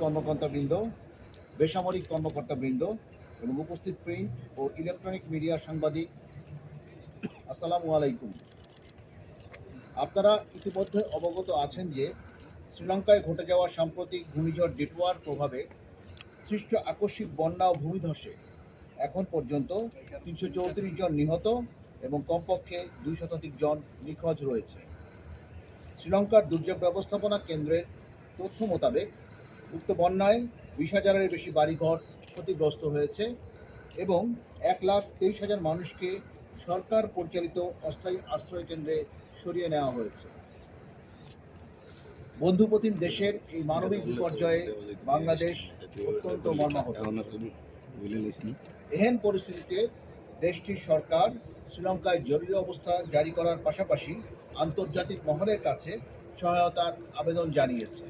কর্মকর্তাবৃন্দ, বেসামরিক কর্মকর্তাবৃন্দ এবং উপস্থিত প্রিন্ট ও ইলেকট্রনিক মিডিয়া সাংবাদিক, আসসালামু আলাইকুম। আপনারা ইতিমধ্যে অবগত আছেন যে শ্রীলঙ্কায় ঘটে যাওয়া সাম্প্রতিক ঘূর্ণিঝড় ডিটওয়ার প্রভাবে সৃষ্ট আকস্মিক বন্যা ও ভূমিধসে এখন পর্যন্ত ৩৩৪ জন নিহত এবং কমপক্ষে ২০০ জন নিখোঁজ রয়েছে। শ্রীলঙ্কার দুর্যোগ ব্যবস্থাপনা কেন্দ্রের তথ্য মোতাবেক উক্ত বন্যায় ২০,০০০-এর বেশি বাড়িঘর ক্ষতিগ্রস্ত হয়েছে এবং ১,২৩,০০০ মানুষকে সরকার পরিচালিত অস্থায়ী আশ্রয় কেন্দ্রে সরিয়ে নেওয়া হয়েছে। বন্ধুপ্রতিম দেশের এই মানবিক বিপর্যয়ে বাংলাদেশ অত্যন্ত মর্মাহত। এহেন পরিস্থিতিতে দেশটির সরকার শ্রীলঙ্কায় জরুরি অবস্থা জারি করার পাশাপাশি আন্তর্জাতিক মহলের কাছে সহায়তার আবেদন জানিয়েছে।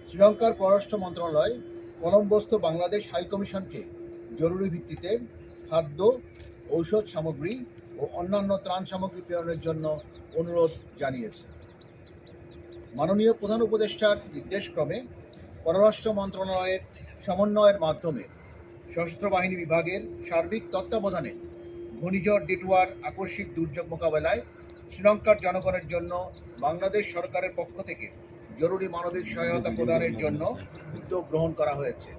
শ্রীলঙ্কার পররাষ্ট্র মন্ত্রণালয় কলম্বোস্থ বাংলাদেশ হাইকমিশনকে জরুরি ভিত্তিতে খাদ্য, ঔষধ সামগ্রী ও অন্যান্য ত্রাণ সামগ্রী প্রেরণের জন্য অনুরোধ জানিয়েছে। মাননীয় প্রধান উপদেষ্টার নির্দেশক্রমে পররাষ্ট্র মন্ত্রণালয়ের সমন্বয়ের মাধ্যমে সশস্ত্র বাহিনী বিভাগের সার্বিক তত্ত্বাবধানে ঘূর্ণিঝড় ডিটওয়ার আকস্মিক দুর্যোগ মোকাবেলায় শ্রীলঙ্কার জনগণের জন্য বাংলাদেশ সরকারের পক্ষ থেকে জরুরি মানবিক সহায়তা প্রদানের জন্য উদ্যোগ গ্রহণ করা হয়েছে।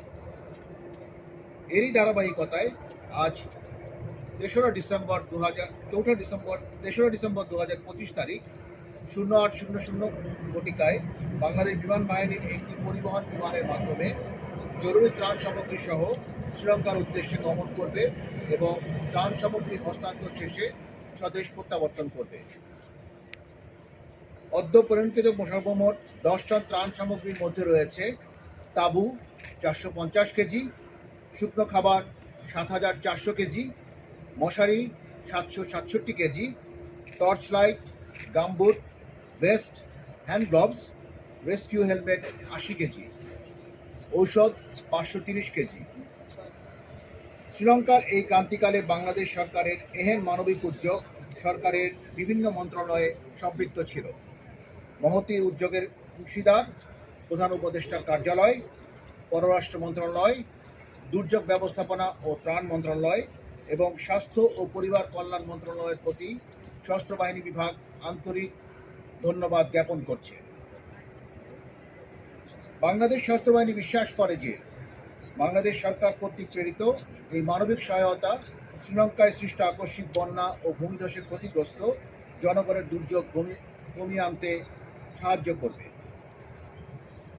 এরই ধারাবাহিকতায় আজ 3রা ডিসেম্বর 2025 তারিখ 08:00 ঘটিকায় বাংলাদেশ বিমান বাহিনীর একটি পরিবহন বিমানের মাধ্যমে জরুরি ত্রাণ সামগ্রী সহ শ্রীলঙ্কার উদ্দেশ্যে গমন করবে এবং ত্রাণ সামগ্রী হস্তান্তর শেষে স্বদেশ প্রত্যাবর্তন করবে। অদ্য প্রেরণকৃত সর্বমোট 10 টন ত্রাণ সামগ্রীর মধ্যে রয়েছে তাঁবু 450 কেজি, শুকনো খাবার 7,400 কেজি, মশারি 767 KG, torch light, gumboot, vest, hand gloves, rescue helmet 80 KG, ঔষধ 530 কেজি। শ্রীলঙ্কার এই ক্রান্তিকালে বাংলাদেশ সরকারের এহেন মানবিক উদ্যোগ সরকারের বিভিন্ন মন্ত্রণালয়ে সম্পৃক্ত ছিল। মহতী উদ্যোগের অংশীদার প্রধান উপদেষ্টার কার্যালয়, পররাষ্ট্র মন্ত্রণালয়, দুর্যোগ ব্যবস্থাপনা ও ত্রাণ মন্ত্রণালয় এবং স্বাস্থ্য ও পরিবার কল্যাণ মন্ত্রণালয়ের প্রতি সশস্ত্র বাহিনী বিভাগ আন্তরিক ধন্যবাদ জ্ঞাপন করছে। বাংলাদেশ সশস্ত্র বাহিনী বিশ্বাস করে যে বাংলাদেশ সরকার কর্তৃক প্রেরিত এই মানবিক সহায়তা শ্রীলঙ্কায় সৃষ্ট আকস্মিক বন্যা ও ভূমিধসে ক্ষতিগ্রস্ত জনগণের দুর্যোগ কমিয়ে আনতে সাহায্য করবে।